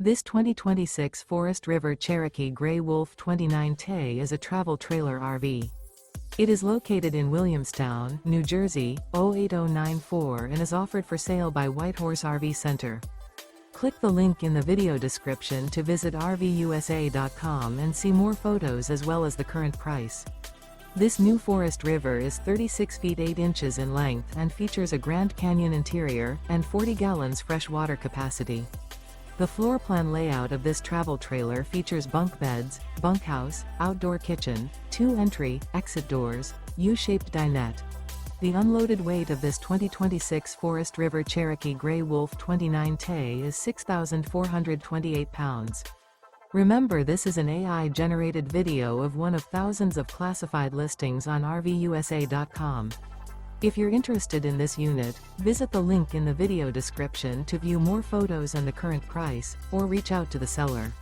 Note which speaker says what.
Speaker 1: This 2026 Forest River Cherokee Grey Wolf 29T is a travel trailer RV. It is located in Williamstown, New Jersey, 08094 and is offered for sale by Whitehorse RV Center. Click the link in the video description to visit RVUSA.com and see more photos as well as the current price. This new Forest River is 36 feet 8 inches in length and features a Grand Canyon interior and 40 gallons fresh water capacity. The floor plan layout of this travel trailer features bunk beds, bunkhouse, outdoor kitchen, 2 entry, exit doors, U-shaped dinette. The unloaded weight of this 2026 Forest River Cherokee Grey Wolf 29T is 6,428 pounds. Remember, this is an AI-generated video of one of thousands of classified listings on RVUSA.com. If you're interested in this unit, visit the link in the video description to view more photos and the current price, or reach out to the seller.